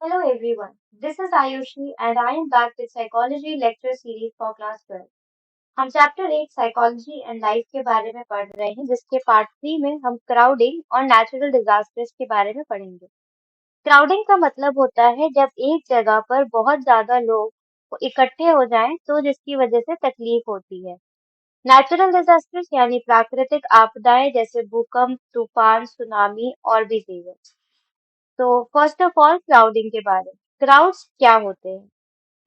Hello everyone, this is Ayushi and I am back with Psychology Lecture Series for Class 12. हम chapter 8 psychology and life के बारे में पढ़ रहे हैं जिसके पार्ट 3 में हम क्राउडिंग और नेचुरल डिजास्टर्स के बारे में पढ़ेंगे। क्राउडिंग का मतलब होता है जब एक जगह पर बहुत ज्यादा लोग इकट्ठे हो जाएं तो जिसकी वजह से तकलीफ होती है। नेचुरल डिजास्टर्स यानी प्राकृतिक आपदाएं जैसे भूकंप, तूफान, सुनामी और भी दीगर। तो फर्स्ट ऑफ ऑल क्राउडिंग के बारे में। क्राउड्स क्या होते हैं?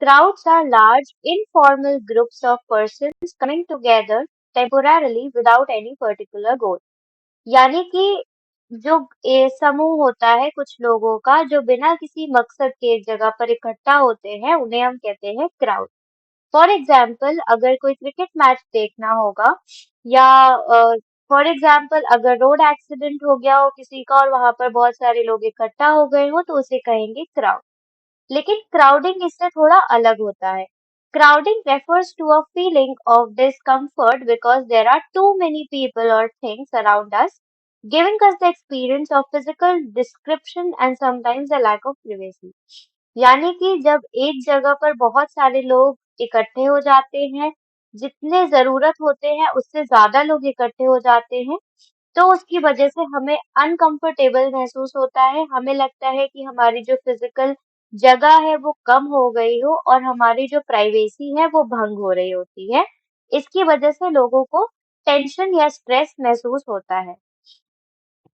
Crowds are large, informal groups of persons coming together temporarily without any particular goal. यानी कि जो समूह होता है कुछ लोगों का जो बिना किसी मकसद के एक जगह पर इकट्ठा होते हैं उन्हें हम कहते हैं क्राउड। फॉर एग्जाम्पल अगर कोई क्रिकेट मैच देखना होगा या फॉर एग्जाम्पल अगर रोड एक्सीडेंट हो गया हो किसी का और वहां पर बहुत सारे लोग इकट्ठा हो गए हो तो उसे कहेंगे क्राउड। लेकिन क्राउडिंग इससे थोड़ा अलग होता है। Crowding refers to a feeling of discomfort because there are too many people or things around us, giving us the experience of physical description and sometimes a lack of privacy. यानी कि जब एक जगह पर बहुत सारे लोग इकट्ठे हो जाते हैं, जितने जरूरत होते हैं उससे ज्यादा लोग इकट्ठे हो जाते हैं, तो उसकी वजह से हमें अनकंफर्टेबल महसूस होता है। हमें लगता है कि हमारी जो फिजिकल जगह है वो कम हो गई हो और हमारी जो प्राइवेसी है वो भंग हो रही होती है। इसकी वजह से लोगों को टेंशन या स्ट्रेस महसूस होता है।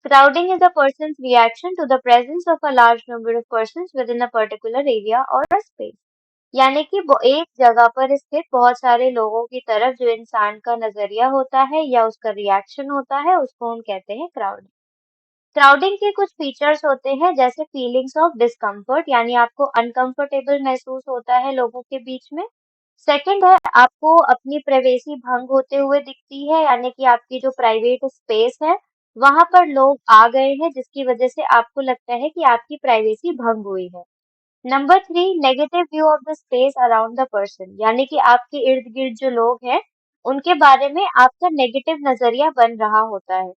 Crowding is a person's reaction to the presence of a large number of persons within a particular area or a space. यानी कि वो एक जगह पर स्थित बहुत सारे लोगों की तरफ जो इंसान का नजरिया होता है या उसका रिएक्शन होता है उसको हम कहते हैं क्राउडिंग। क्राउडिंग के कुछ फीचर्स होते हैं जैसे फीलिंग्स ऑफ डिस्कम्फर्ट यानी आपको अनकंफर्टेबल महसूस होता है लोगों के बीच में। सेकंड है आपको अपनी प्राइवेसी भंग होते हुए दिखती है यानी कि आपकी जो प्राइवेट स्पेस है वहां पर लोग आ गए हैं जिसकी वजह से आपको लगता है कि आपकी प्राइवेसी भंग हुई है। Number 3 negative view of the space around the person यानी कि आपके इर्द गिर्द जो लोग हैं उनके बारे में आपका नेगेटिव नजरिया बन रहा होता है।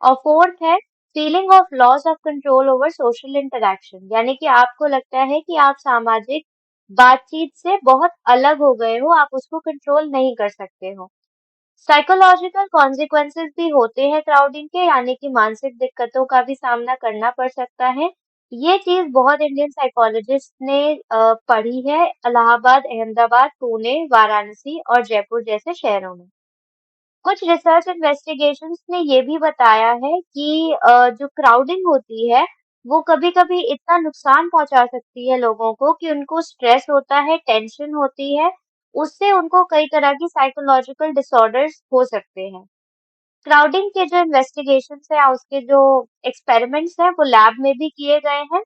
और फोर्थ है feeling of loss of control over social interaction यानी कि आपको लगता है कि आप सामाजिक बातचीत से बहुत अलग हो गए हो, आप उसको कंट्रोल नहीं कर सकते हो। साइकोलॉजिकल कॉन्सिक्वेंसेस भी होते हैं क्राउडिंग के यानी कि मानसिक दिक्कतों का भी सामना करना पड़ सकता है। ये चीज बहुत इंडियन साइकोलॉजिस्ट ने पढ़ी है इलाहाबाद, अहमदाबाद, पुणे, वाराणसी और जयपुर जैसे शहरों में। कुछ रिसर्च इन्वेस्टिगेशंस ने ये भी बताया है कि जो क्राउडिंग होती है वो कभी-कभी इतना नुकसान पहुंचा सकती है लोगों को कि उनको स्ट्रेस होता है, टेंशन होती है, उससे उनको कई तरह की साइकोलॉजिकल डिसऑर्डर्स हो सकते हैं। क्राउडिंग के जो इन्वेस्टिगेशंस है उसके जो एक्सपेरिमेंट्स हैं वो लैब में भी किए गए हैं,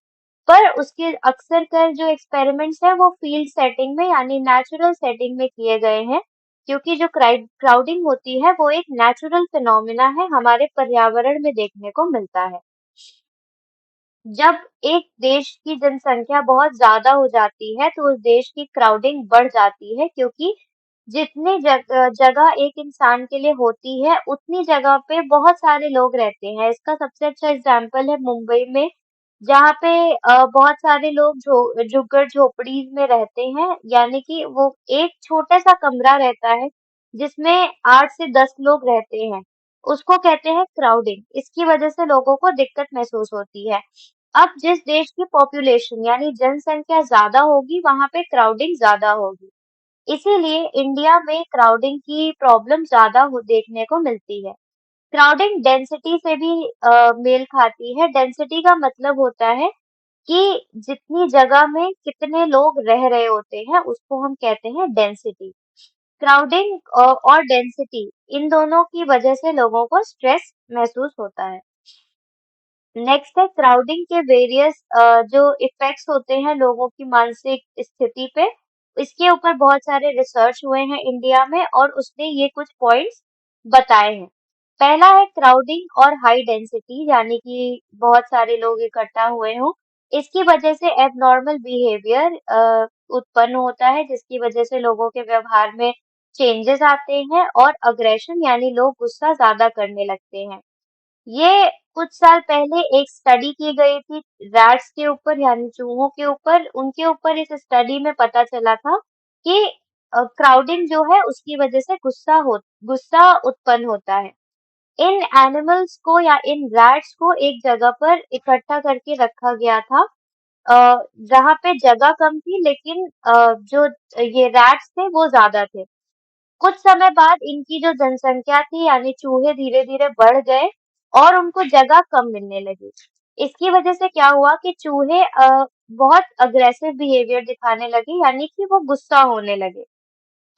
पर उसके अक्सर कर जो एक्सपेरिमेंट्स हैं वो फील्ड सेटिंग में यानी नेचुरल सेटिंग में किए गए हैं क्योंकि जो क्राउडिंग होती है वो एक नेचुरल फिनोमिना है, हमारे पर्यावरण में देखने को मिलता है। जब एक देश की जनसंख्या बहुत ज्यादा हो जाती है तो उस देश की क्राउडिंग बढ़ जाती है क्योंकि जितनी जगह एक इंसान के लिए होती है उतनी जगह पे बहुत सारे लोग रहते हैं। इसका सबसे अच्छा एग्जांपल है मुंबई में जहाँ पे बहुत सारे लोग झुग्गड़ झोपड़ी में रहते हैं यानी कि वो एक छोटा सा कमरा रहता है जिसमें 8 से 10 लोग रहते हैं, उसको कहते हैं क्राउडिंग। इसकी वजह से लोगों को दिक्कत महसूस होती है। अब जिस देश की पॉपुलेशन यानी जनसंख्या ज्यादा होगी वहां पे क्राउडिंग ज्यादा होगी, इसीलिए इंडिया में क्राउडिंग की प्रॉब्लम ज्यादा देखने को मिलती है। क्राउडिंग डेंसिटी से भी मेल खाती है। डेंसिटी का मतलब होता है कि जितनी जगह में कितने लोग रह रहे होते हैं उसको हम कहते हैं डेंसिटी। क्राउडिंग और डेंसिटी इन दोनों की वजह से लोगों को स्ट्रेस महसूस होता है। नेक्स्ट है क्राउडिंग के वेरियस जो इफेक्ट्स होते हैं लोगों की मानसिक स्थिति पे, इसके ऊपर बहुत सारे रिसर्च हुए हैं इंडिया में और उसने ये कुछ पॉइंट्स बताए हैं। पहला है क्राउडिंग और हाई डेंसिटी यानी कि बहुत सारे लोग इकट्ठा हुए हों, इसकी वजह से एबनॉर्मल बिहेवियर उत्पन्न होता है जिसकी वजह से लोगों के व्यवहार में चेंजेस आते हैं और अग्रेशन यानी लोग गुस्सा ज्यादा करने लगते हैं। ये कुछ साल पहले एक स्टडी की गई थी रैट्स के ऊपर यानी चूहों के ऊपर। उनके ऊपर इस स्टडी में पता चला था कि क्राउडिंग जो है उसकी वजह से गुस्सा उत्पन्न होता है। इन एनिमल्स को या इन रैट्स को एक जगह पर इकट्ठा करके रखा गया था, जहाँ पे जगह कम थी लेकिन जो ये रैट्स थे वो ज्यादा थे। कुछ समय बाद इनकी जो जनसंख्या थी यानी चूहे धीरे धीरे बढ़ गए और उनको जगह कम मिलने लगी। इसकी वजह से क्या हुआ कि चूहे बहुत अग्रेसिव बिहेवियर दिखाने लगे यानी कि वो गुस्सा होने लगे।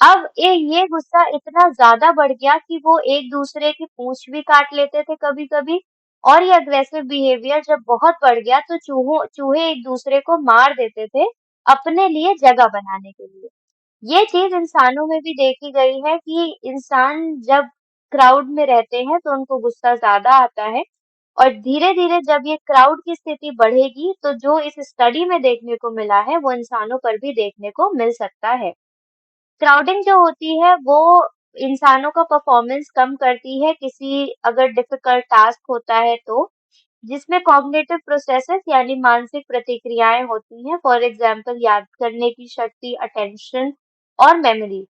अब ये गुस्सा इतना ज़्यादा बढ़ गया कि वो एक-दूसरे की पूँछ भी काट लेते थे कभी-कभी। और ये अग्रेसिव बिहेवियर जब बहुत बढ़ गया तो चूहे एक-दूसरे को मार देते थे अपने लिए जगह बनाने के लिए। ये चीज़ इंसानों में भी देखी गई है कि इंसान जब क्राउड में रहते हैं तो उनको गुस्सा ज़्यादा आता है और धीरे-धीरे जब ये क्राउड की स्थिति बढ़ेगी तो जो इस स्टडी में देखने को मिला है वो इंसानों पर भी देखने को मिल सकता है। क्राउडिंग जो होती है वो इंसानों का परफॉर्मेंस कम करती है किसी अगर डिफिकल्ट टास्क होता है तो, जिसमें कॉग्निटिव प्रोसेसेस यानी मानसिक प्रतिक्रियाएं होती हैं। फॉर एग्जांपल याद करने की शक्ति, अटेंशन और मेमोरी।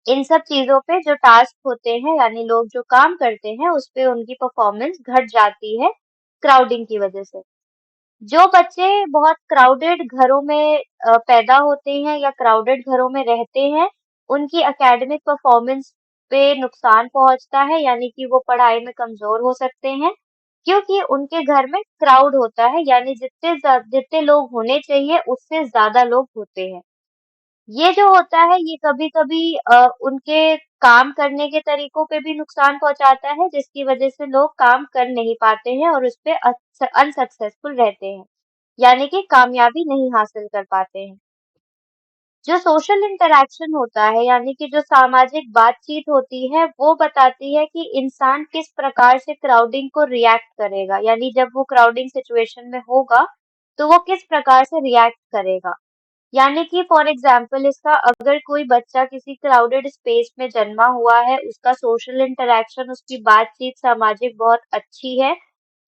इन सब चीजों पे जो टास्क होते हैं यानी लोग जो काम करते हैं उस पे उनकी परफॉर्मेंस घट जाती है क्राउडिंग की वजह से। जो बच्चे बहुत क्राउडेड घरों में पैदा होते हैं या क्राउडेड घरों में रहते हैं, उनकी एकेडमिक परफॉर्मेंस पे नुकसान पहुंचता है यानी कि वो पढ़ाई में कमजोर हो सकते हैं, क्योंकि उनके घर में क्राउड होता है यानी जितने लोग होने चाहिए उससे ज्यादा लोग होते हैं। ये जो होता है ये कभी-कभी उनके काम करने के तरीकों पे भी नुकसान पहुंचाता है, जिसकी वजह से लोग काम कर नहीं पाते हैं और उसपे अनसक्सेसफुल रहते हैं, यानी कि कामयाबी नहीं हासिल कर पाते हैं। जो सोशल इंटरैक्शन होता है यानी कि जो सामाजिक बातचीत होती है वो बताती है कि इंसान किस प्रकार से क्राउडिंग को रिएक्ट करेगा, यानी जब वो क्राउडिंग सिचुएशन में होगा तो वो किस प्रकार से रिएक्ट करेगा। यानी कि फॉर एग्जाम्पल इसका अगर कोई बच्चा किसी क्राउडेड स्पेस में जन्मा हुआ है, उसका सोशल इंटरैक्शन, उसकी बातचीत सामाजिक बहुत अच्छी है,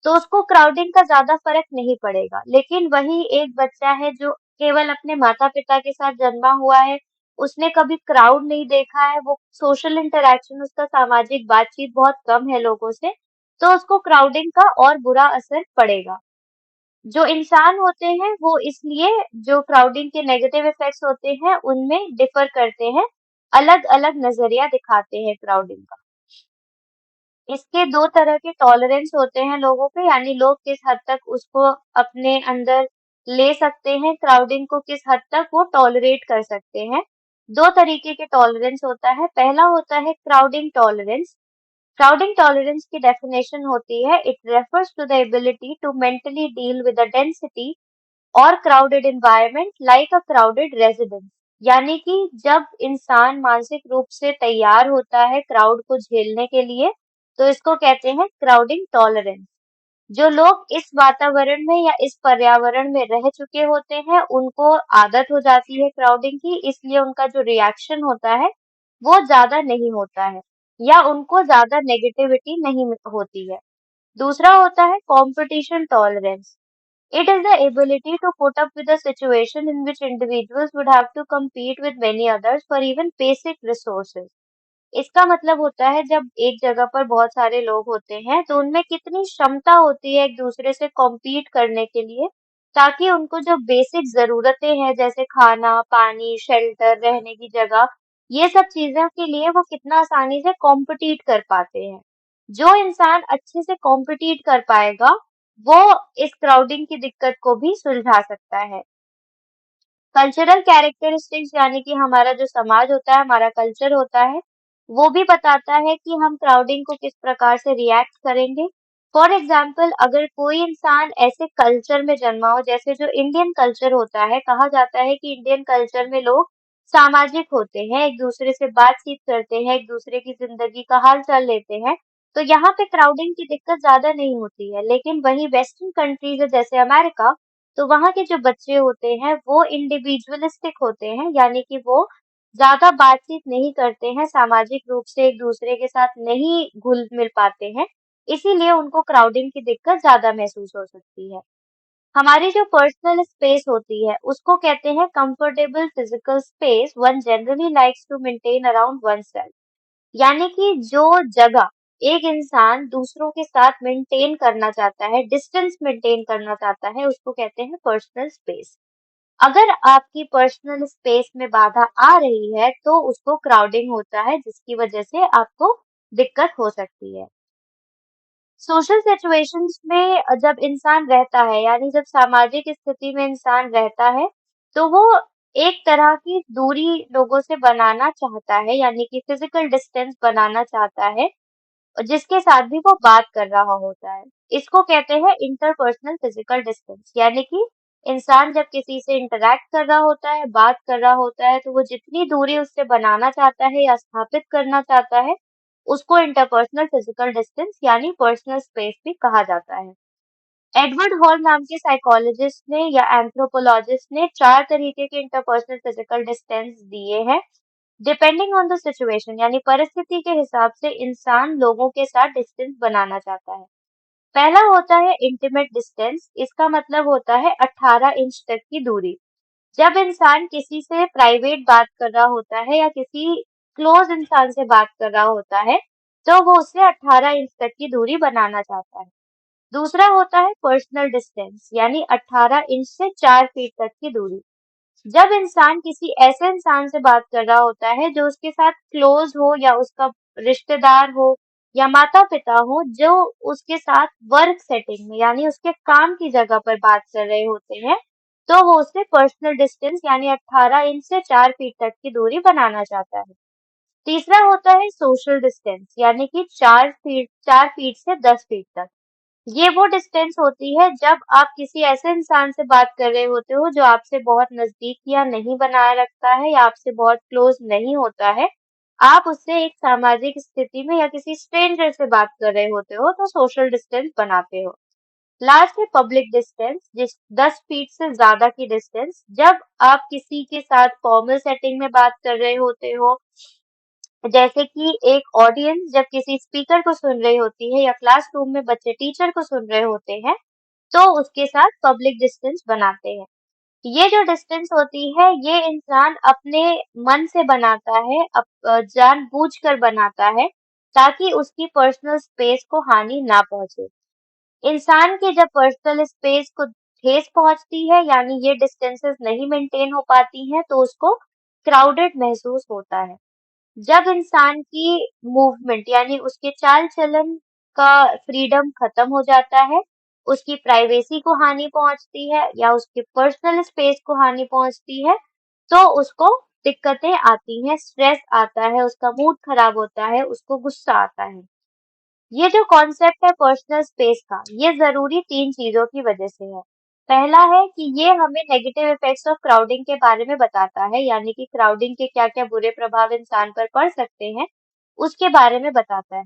तो उसको क्राउडिंग का ज्यादा फर्क नहीं पड़ेगा। लेकिन वही एक बच्चा है जो केवल अपने माता पिता के साथ जन्मा हुआ है, उसने कभी क्राउड नहीं देखा है, वो सोशल इंटरैक्शन, उसका सामाजिक बातचीत बहुत कम है लोगों से, तो उसको क्राउडिंग का और बुरा असर पड़ेगा। जो इंसान होते हैं वो इसलिए जो क्राउडिंग के नेगेटिव इफेक्ट्स होते हैं उनमें डिफर करते हैं, अलग अलग नजरिया दिखाते हैं क्राउडिंग का। इसके दो तरह के टॉलरेंस होते हैं लोगों पे, यानी लोग किस हद तक उसको अपने अंदर ले सकते हैं, क्राउडिंग को किस हद तक वो टॉलरेट कर सकते हैं। दो तरीके के टॉलरेंस होता है। पहला होता है क्राउडिंग टॉलरेंस। क्राउडिंग टॉलरेंस की डेफिनेशन होती है, it refers to the ability to mentally deal with the density और crowded environment like a crowded residence. यानी कि जब इंसान मानसिक रूप से तैयार होता है क्राउड को झेलने के लिए तो इसको कहते हैं क्राउडिंग टॉलरेंस। जो लोग इस वातावरण में या इस पर्यावरण में रह चुके होते हैं उनको आदत हो जाती है क्राउडिंग की, इसलिए उनका जो रिएक्शन होता है वो ज्यादा नहीं होता है या उनको ज्यादा नेगेटिविटी नहीं होती है। दूसरा होता है competition tolerance. It is the ability to put up with a situation in which individuals would have to compete with many others for even basic resources. इसका मतलब होता है जब एक जगह पर बहुत सारे लोग होते हैं तो उनमें कितनी क्षमता होती है एक दूसरे से कॉम्पीट करने के लिए, ताकि उनको जो बेसिक जरूरतें हैं जैसे खाना, पानी, शेल्टर, रहने की जगह, ये सब चीजों के लिए वो कितना आसानी से कॉम्पिटिट कर पाते हैं। जो इंसान अच्छे से कॉम्पिटिट कर पाएगा वो इस क्राउडिंग की दिक्कत को भी सुलझा सकता है। कल्चरल कैरेक्टरिस्टिक्स यानी कि हमारा जो समाज होता है, हमारा कल्चर होता है, वो भी बताता है कि हम क्राउडिंग को किस प्रकार से रिएक्ट करेंगे। फॉर एग्जाम्पल अगर कोई इंसान ऐसे कल्चर में जन्मा हो जैसे जो इंडियन कल्चर होता है, कहा जाता है कि इंडियन कल्चर में लोग सामाजिक होते हैं, एक दूसरे से बातचीत करते हैं, एक दूसरे की जिंदगी का हाल चाल लेते हैं, तो यहाँ पे क्राउडिंग की दिक्कत ज्यादा नहीं होती है। लेकिन वही वेस्टर्न कंट्रीज है जैसे अमेरिका, तो वहाँ के जो बच्चे होते हैं वो इंडिविजुअलिस्टिक होते हैं, यानी कि वो ज्यादा बातचीत नहीं करते हैं, सामाजिक रूप से एक दूसरे के साथ नहीं घुल मिल पाते हैं। इसीलिए उनको क्राउडिंग की दिक्कत ज्यादा महसूस हो सकती है। हमारी जो पर्सनल स्पेस होती है उसको कहते हैं comfortable physical space one generally likes to maintain around oneself. यानी कि जो जगह एक इंसान दूसरों के साथ मेंटेन करना चाहता है, डिस्टेंस मेंटेन करना चाहता है, उसको कहते हैं पर्सनल स्पेस। अगर आपकी पर्सनल स्पेस में बाधा आ रही है तो उसको क्राउडिंग होता है, जिसकी वजह से आपको दिक्कत हो सकती है। सोशल सिचुएशंस में जब इंसान रहता है, यानी जब सामाजिक स्थिति में इंसान रहता है, तो वो एक तरह की दूरी लोगों से बनाना चाहता है, यानी कि फिजिकल डिस्टेंस बनाना चाहता है, जिसके साथ भी वो बात कर रहा होता है। इसको कहते हैं इंटरपर्सनल फिजिकल डिस्टेंस, यानी कि इंसान जब किसी से इंटरैक्ट कर रहा होता है, बात कर रहा होता है, तो वो जितनी दूरी उससे बनाना चाहता है या स्थापित करना चाहता है, उसको इंटरपर्सनल फिजिकल डिस्टेंस यानी पर्सनल स्पेस भी कहा जाता है। एडवर्ड हॉल नाम के साइकोलॉजिस्ट ने या एंथ्रोपोलॉजिस्ट ने 4 तरीके के इंटरपर्सनल फिजिकल डिस्टेंस दिए हैं, डिपेंडिंग ऑन द सिचुएशन, यानी परिस्थिति के हिसाब से इंसान लोगों के साथ डिस्टेंस बनाना चाहता है। पहला होता है इंटीमेट डिस्टेंस, इसका मतलब होता है 18 इंच तक की दूरी। जब इंसान किसी से प्राइवेट बात कर रहा होता है या किसी क्लोज इंसान से बात कर रहा होता है, तो वो उससे 18 इंच तक की दूरी बनाना चाहता है। दूसरा होता है पर्सनल डिस्टेंस, यानी 18 इंच से 4 फीट तक की दूरी। जब इंसान किसी ऐसे इंसान से बात कर रहा होता है जो उसके साथ क्लोज हो या उसका रिश्तेदार हो या माता पिता हो, जो उसके साथ वर्क सेटिंग में यानी उसके काम की जगह पर बात कर रहे होते हैं, तो वो उससे पर्सनल डिस्टेंस यानी 18 इंच से 4 फीट तक की दूरी बनाना चाहता है। तीसरा होता है सोशल डिस्टेंस, यानी कि 4 फीट से 10 फीट तक। ये वो डिस्टेंस होती है जब आप किसी ऐसे इंसान से बात कर रहे होते हो जो आपसे बहुत नजदीक या नहीं बनाए रखता है या आपसे बहुत क्लोज नहीं होता है। आप उससे एक सामाजिक स्थिति में या किसी स्ट्रेंजर से बात कर रहे होते हो तो सोशल डिस्टेंस बनाते हो। लास्ट है पब्लिक डिस्टेंस, जिस 10 फीट से ज्यादा की डिस्टेंस, जब आप किसी के साथ फॉर्मल सेटिंग में बात कर रहे होते हो, जैसे कि एक ऑडियंस जब किसी स्पीकर को सुन रही होती है या क्लासरूम में बच्चे टीचर को सुन रहे होते हैं, तो उसके साथ पब्लिक डिस्टेंस बनाते हैं। ये जो डिस्टेंस होती है ये इंसान अपने मन से बनाता है, जानबूझकर बनाता है, ताकि उसकी पर्सनल स्पेस को हानि ना पहुंचे। इंसान की जब पर्सनल स्पेस को ठेस पहुंचती है, यानी ये डिस्टेंसेस नहीं मेंटेन हो पाती हैं, तो उसको क्राउडेड महसूस होता है। जब इंसान की मूवमेंट यानी उसके चाल चलन का फ्रीडम खत्म हो जाता है, उसकी प्राइवेसी को हानि पहुंचती है या उसके पर्सनल स्पेस को हानि पहुंचती है, तो उसको दिक्कतें आती हैं, स्ट्रेस आता है, उसका मूड खराब होता है, उसको गुस्सा आता है। ये जो कॉन्सेप्ट है पर्सनल स्पेस का, ये जरूरी 3 चीजों की वजह से है। पहला है कि ये हमें नेगेटिव इफेक्ट्स ऑफ क्राउडिंग के बारे में बताता है, यानी कि क्राउडिंग के क्या-क्या बुरे प्रभाव इंसान पर पड़ सकते हैं, उसके बारे में बताता है।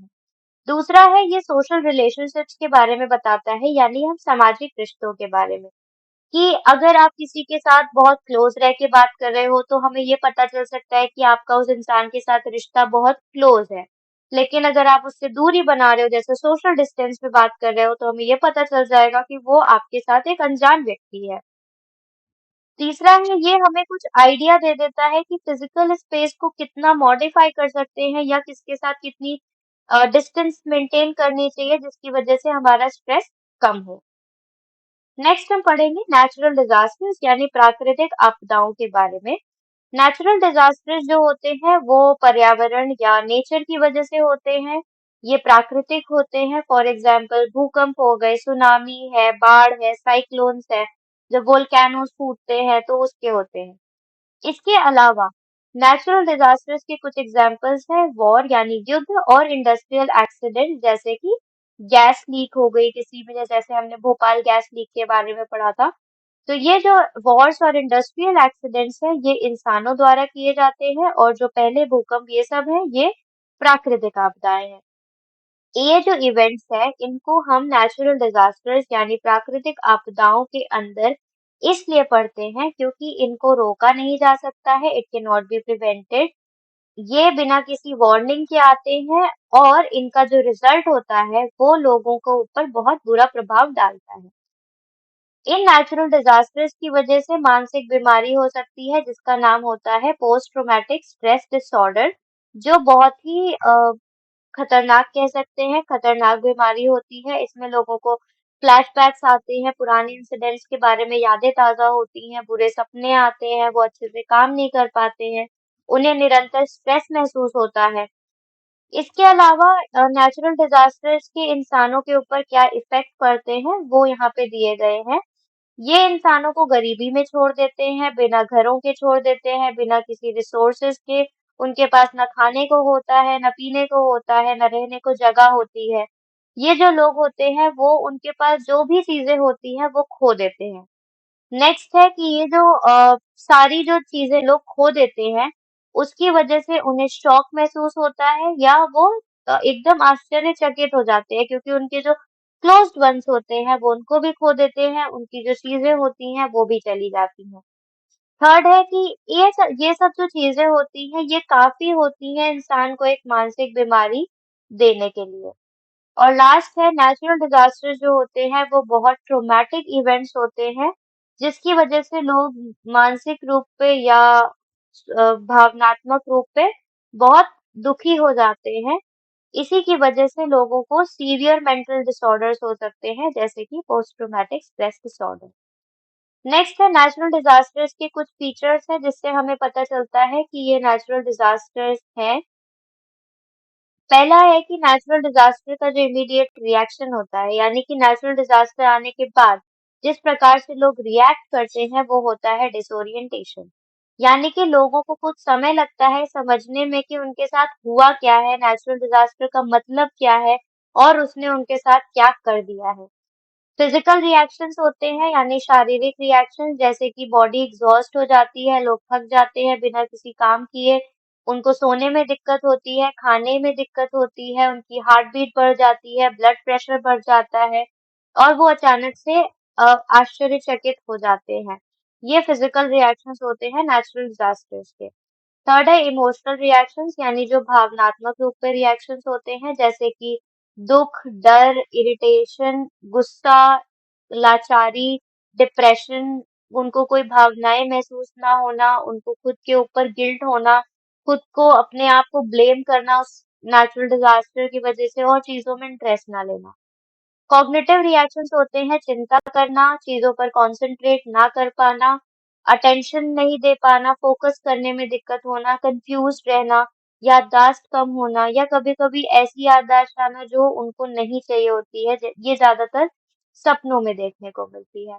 दूसरा है ये सोशल रिलेशनशिप्स के बारे में बताता है, यानी हम सामाजिक रिश्तों के बारे में, कि अगर आप किसी के साथ बहुत क्लोज रह के बात कर रहे हो तो हमें ये पता चल सकता है कि आपका उस इंसान के साथ रिश्ता बहुत क्लोज है। लेकिन अगर आप उससे दूरी बना रहे हो, जैसे सोशल डिस्टेंस पे बात कर रहे हो, तो हमें ये पता चल जाएगा कि वो आपके साथ एक अनजान व्यक्ति है। तीसरा है ये हमें कुछ आइडिया दे देता है कि फिजिकल स्पेस को कितना मॉडिफाई कर सकते हैं या किसके साथ कितनी डिस्टेंस मेंटेन करनी चाहिए जिसकी वजह से हमारा स्ट्रेस कम हो। नेक्स्ट हम पढ़ेंगे नेचुरल डिजास्टर्स यानी प्राकृतिक आपदाओं के बारे में। नेचुरल डिजास्टर्स जो होते हैं वो पर्यावरण या नेचर की वजह से होते हैं। ये प्राकृतिक होते हैं, फॉर एग्जाम्पल भूकंप हो गए, सुनामी है, बाढ़ है, साइक्लोन्स है, जब वोल्केनोस फूटते हैं तो उसके होते हैं। इसके अलावा नेचुरल डिजास्टर्स के कुछ एग्जाम्पल्स हैं वॉर यानी युद्ध और इंडस्ट्रियल एक्सीडेंट, जैसे कि गैस लीक हो गई किसी में, जैसे हमने भोपाल गैस लीक के बारे में पढ़ा था। तो ये जो वॉर्स और इंडस्ट्रियल एक्सीडेंट्स हैं ये इंसानों द्वारा किए जाते हैं, और जो पहले भूकंप ये सब है ये प्राकृतिक आपदाएं हैं। ये जो इवेंट्स हैं इनको हम नेचुरल डिजास्टर्स यानी प्राकृतिक आपदाओं के अंदर इसलिए पढ़ते हैं क्योंकि इनको रोका नहीं जा सकता है, it can not be prevented. ये बिना किसी वार्निंग के आते हैं और इनका जो रिजल्ट होता है वो लोगों को ऊपर बहुत बुरा प्रभाव डालता है। इन नेचुरल डिजास्टर्स की वजह से मानसिक बीमारी हो सकती है जिसका नाम होता है पोस्ट ट्रॉमेटिक स्ट्रेस डिसऑर्डर, जो बहुत ही खतरनाक कह सकते हैं, खतरनाक बीमारी होती है। इसमें लोगों को फ्लैशबैक्स आते हैं, पुराने इंसिडेंट्स के बारे में यादें ताज़ा होती हैं, बुरे सपने आते हैं, वो अच्छे से काम नहीं कर पाते हैं, उन्हें निरंतर स्ट्रेस महसूस होता है। इसके अलावा नेचुरल डिजास्टर्स के इंसानों के ऊपर क्या इफेक्ट पड़ते हैं, वो यहाँ पे दिए गए हैं। ये इंसानों को गरीबी में छोड़ देते हैं, बिना घरों के छोड़ देते हैं, बिना किसी रिसोर्सेज के। उनके पास न खाने को होता है, न पीने को होता है, न रहने को जगह होती है। ये जो लोग होते हैं वो उनके पास जो भी चीजें होती हैं वो खो देते हैं। नेक्स्ट है कि ये जो सारी जो चीजें लोग खो देते हैं, उसकी वजह से उन्हें शॉक महसूस होता है या वो एकदम आश्चर्यचकित हो जाते हैं क्योंकि उनके जो क्लोज्ड वंस होते हैं वो उनको भी खो देते हैं, उनकी जो चीजें होती हैं वो भी चली जाती हैं। थर्ड है कि ये सब जो चीजें होती हैं ये काफी होती हैं इंसान को एक मानसिक बीमारी देने के लिए। और लास्ट है नेचुरल डिजास्टर जो होते हैं वो बहुत ट्रॉमेटिक इवेंट्स होते हैं जिसकी वजह से लोग मानसिक रूप पे या भावनात्मक रूप पे बहुत दुखी हो जाते हैं। इसी की वजह से लोगों को सीवियर मेंटल डिसऑर्डर्स हो सकते हैं जैसे कि post traumatic stress disorder. Next है नेचुरल डिजास्टर्स के कुछ फीचर्स हैं जिससे हमें पता चलता है कि ये नेचुरल डिजास्टर्स हैं। पहला है कि नेचुरल डिजास्टर का जो इमीडिएट रिएक्शन होता है, यानी कि नेचुरल डिजास्टर आने के बाद जिस प्रकार से लोग रिएक्ट करते हैं वो होता है डिसोरिएंटेशन। यानी कि लोगों को कुछ समय लगता है समझने में कि उनके साथ हुआ क्या है, नेचुरल डिजास्टर का मतलब क्या है और उसने उनके साथ क्या कर दिया है। फिजिकल रिएक्शंस होते हैं यानी शारीरिक रिएक्शन, जैसे कि बॉडी एग्जॉस्ट हो जाती है, लोग थक जाते हैं बिना किसी काम किए, उनको सोने में दिक्कत होती है, खाने में दिक्कत होती है, उनकी हार्ट बीट बढ़ जाती है, ब्लड प्रेशर बढ़ जाता है और वो अचानक से आश्चर्यचकित हो जाते हैं। ये फिजिकल रिएक्शंस होते हैं नेचुरल डिजास्टर्स के। थर्ड है इमोशनल रिएक्शंस, यानी जो भावनात्मक रूप पे रिएक्शंस होते हैं जैसे कि दुख, डर, इरिटेशन, गुस्सा, लाचारी, डिप्रेशन, उनको कोई भावनाएं महसूस ना होना, उनको खुद के ऊपर गिल्ट होना, खुद को अपने आप को ब्लेम करना उस नेचुरल डिजास्टर की वजह से और चीजों में इंटरेस्ट ना लेना। कॉग्निटिव रिएक्शंस होते हैं चिंता करना, चीजों पर कंसंट्रेट ना कर पाना, अटेंशन नहीं दे पाना, फोकस करने में दिक्कत होना, कंफ्यूज्ड रहना, याददाश्त कम होना या कभी-कभी ऐसी याददाश्त आना जो उनको नहीं चाहिए होती है। ये ज्यादातर सपनों में देखने को मिलती है।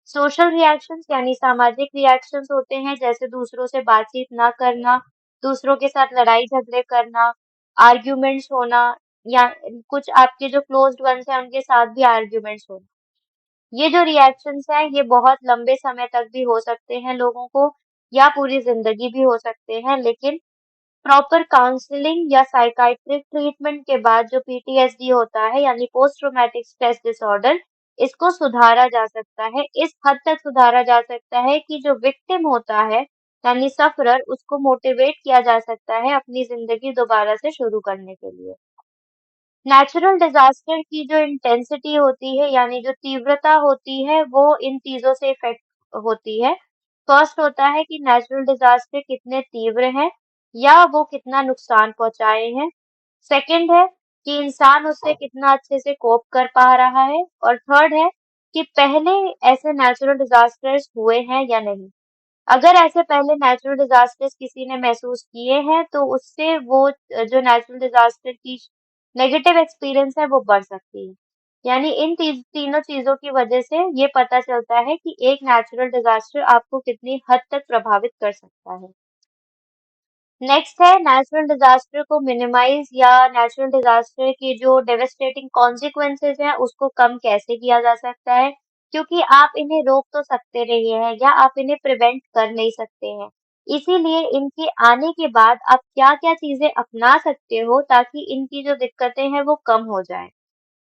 सोशल रिएक्शंस यानी सामाजिक रिएक्शंस होते हैं जैसे दूसरों से बातचीत ना करना, दूसरों के साथ लड़ाई झगड़े करना, आर्ग्यूमेंट्स होना या कुछ आपके जो क्लोज्ड वंस हैं उनके साथ भी आर्ग्यूमेंट्स होना। ये जो रिएक्शंस हैं ये बहुत लंबे समय तक भी हो सकते हैं लोगों को या पूरी जिंदगी भी हो सकते हैं, लेकिन प्रॉपर काउंसलिंग या साइकाइट्रिक ट्रीटमेंट के बाद जो पीटीएसडी होता है यानी पोस्ट ट्रॉमेटिक स्ट्रेस डिसऑर्डर, इसको सुधारा जा सकता है। इस हद तक सुधारा जा सकता है कि जो विक्टिम होता है यानी सफरर, उसको मोटिवेट किया जा सकता है अपनी जिंदगी दोबारा से शुरू करने के लिए। नेचुरल डिजास्टर की जो इंटेंसिटी होती है यानी जो तीव्रता होती है वो इन चीजों से इफेक्ट होती है। फर्स्ट होता है कि नेचुरल डिजास्टर कितने तीव्र हैं या वो कितना नुकसान पहुंचाए हैं। सेकंड है कि इंसान उससे कितना अच्छे से कोप कर पा रहा है और थर्ड है कि पहले ऐसे नेचुरल डिजास्टर्स हुए हैं या नहीं। अगर ऐसे पहले नेचुरल डिजास्टर्स किसी ने महसूस किए हैं तो उससे वो जो नेचुरल डिजास्टर की नेगेटिव एक्सपीरियंस है वो बढ़ सकती है। यानी इन तीनों चीजों की वजह से ये पता चलता है कि एक नेचुरल डिजास्टर आपको कितनी हद तक प्रभावित कर सकता है। नेक्स्ट है नेचुरल डिजास्टर को मिनिमाइज या नेचुरल डिजास्टर की जो डेवेस्टेटिंग कॉन्सिक्वेंसेस हैं उसको कम कैसे किया जा सकता है, क्योंकि आप इन्हें रोक तो सकते नहीं हैं या आप इन्हें प्रिवेंट कर नहीं सकते हैं। इसीलिए इनके आने के बाद आप क्या-क्या चीजें अपना सकते हो ताकि इनकी जो दिक्कतें हैं वो कम हो जाएं।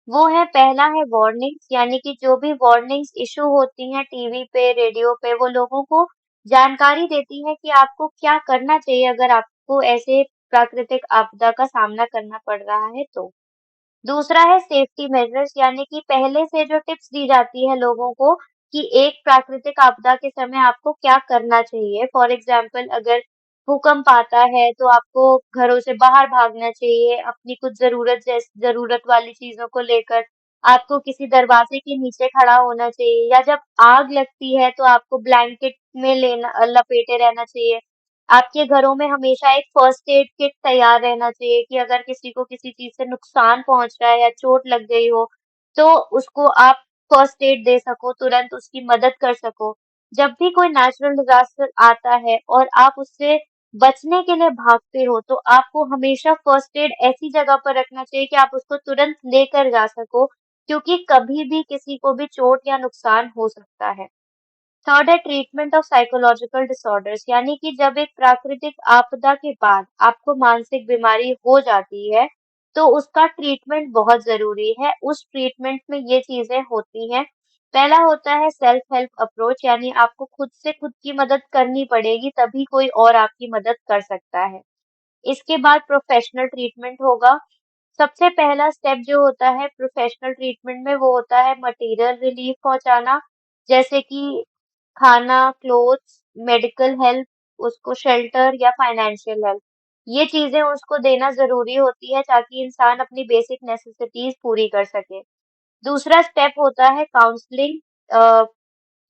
वो है पहला है वार्निंग्स, यानी कि जो भी वार्निंग्स इशू होती हैं टीवी पे, रेडियो पे, वो लोगों को जानकारी देती है कि आपको क्या करना चाहिए अगर आप आपको ऐसे प्राकृतिक आपदा का सामना करना पड़ रहा है तो। दूसरा है सेफ्टी मेजर्स, यानी कि पहले से जो टिप्स दी जाती है लोगों को कि एक प्राकृतिक आपदा के समय आपको क्या करना चाहिए। फॉर एग्जाम्पल, अगर भूकंप आता है तो आपको घरों से बाहर भागना चाहिए, अपनी कुछ जरूरत वाली चीजों को लेकर आपको किसी दरवाजे के नीचे खड़ा होना चाहिए, या जब आग लगती है तो आपको ब्लैंकेट में लेना लपेटे रहना चाहिए। आपके घरों में हमेशा एक फर्स्ट एड किट तैयार रहना चाहिए कि अगर किसी को किसी चीज से नुकसान पहुंच रहा है या चोट लग गई हो, तो उसको आप फर्स्ट एड दे सको, तुरंत उसकी मदद कर सको। जब भी कोई नेचुरल डिजास्टर आता है और आप उससे बचने के लिए भागते हो, तो आपको हमेशा फर्स्ट एड ऐसी जगह पर रखना चाहिए कि आप उसको तुरंत लेकर जा सको, क्योंकि कभी भी किसी को भी चोट या नुकसान हो सकता है। थर्ड है ट्रीटमेंट ऑफ साइकोलॉजिकल डिसऑर्डर्स, यानी कि जब एक प्राकृतिक आपदा के बाद आपको मानसिक बीमारी हो जाती है, तो उसका ट्रीटमेंट बहुत जरूरी है। उस ट्रीटमेंट में ये चीजें होती हैं। पहला होता है सेल्फ हेल्प अप्रोच, यानी आपको खुद से खुद की मदद करनी पड़ेगी, तभी कोई और आपकी मदद कर सकता है। इसके बाद प्रोफेशनल ट्रीटमेंट होगा। सबसे पहला स्टेप जो होता है प्रोफेशनल ट्रीटमेंट में, वो होता है मटेरियल रिलीफ पहुंचाना, जैसे कि खाना, क्लोथ्स, मेडिकल हेल्प, उसको शेल्टर या फाइनेंशियल हेल्प। ये चीजें उसको देना जरूरी होती है ताकि इंसान अपनी बेसिक नेसेसिटीज पूरी कर सके। दूसरा स्टेप होता है काउंसलिंग,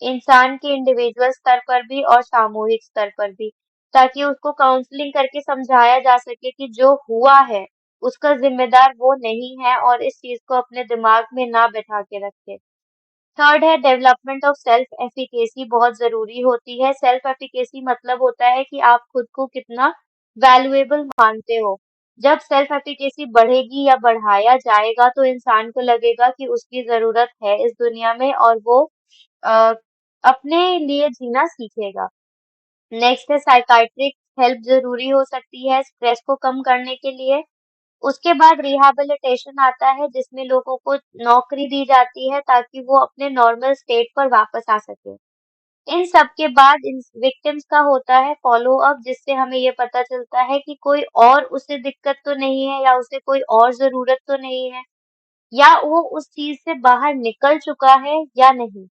इंसान के इंडिविजुअल स्तर पर भी और सामूहिक स्तर पर भी, ताकि उसको काउंसलिंग करके समझाया जा सके कि जो हुआ है उसका जिम्मेदार वो नहीं है, और इस चीज को अपने दिमाग में ना बैठा के रखे। थर्ड है डेवलपमेंट ऑफ सेल्फ एफिकेसी, बहुत जरूरी होती है। सेल्फ एफिकेसी मतलब होता है कि आप खुद को कितना वैल्यूएबल मानते हो। जब सेल्फ एफिकेसी बढ़ेगी या बढ़ाया जाएगा, तो इंसान को लगेगा कि उसकी जरूरत है इस दुनिया में, और वो अ, अपने लिए जीना सीखेगा। नेक्स्ट है साइकाइट्रिक हेल्प, जरूरी हो सकती है स्ट्रेस को कम करने के लिए। उसके बाद रिहैबिलिटेशन आता है, जिसमें लोगों को नौकरी दी जाती है ताकि वो अपने नॉर्मल स्टेट पर वापस आ सके। इन सब के बाद इन विक्टिम्स का होता है फॉलो अप, जिससे हमें ये पता चलता है कि कोई और उसे दिक्कत तो नहीं है, या उसे कोई और जरूरत तो नहीं है, या वो उस चीज से बाहर निकल चुका है या नहीं।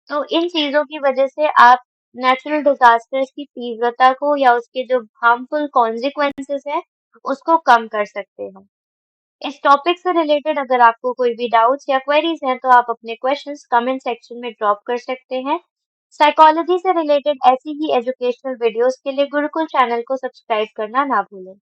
तो इन चीजों की वजह से आप नेचुरल डिजास्टर्स की तीव्रता को या उसके जो हार्मफुल कॉन्सिक्वेंसेस है, उसको कम कर सकते हो। इस टॉपिक से रिलेटेड अगर आपको कोई भी डाउट्स या क्वेरीज हैं, तो आप अपने क्वेश्चंस कमेंट सेक्शन में ड्रॉप कर सकते हैं। साइकोलॉजी से रिलेटेड ऐसी ही एजुकेशनल वीडियोस के लिए गुरुकुल चैनल को सब्सक्राइब करना ना भूलें।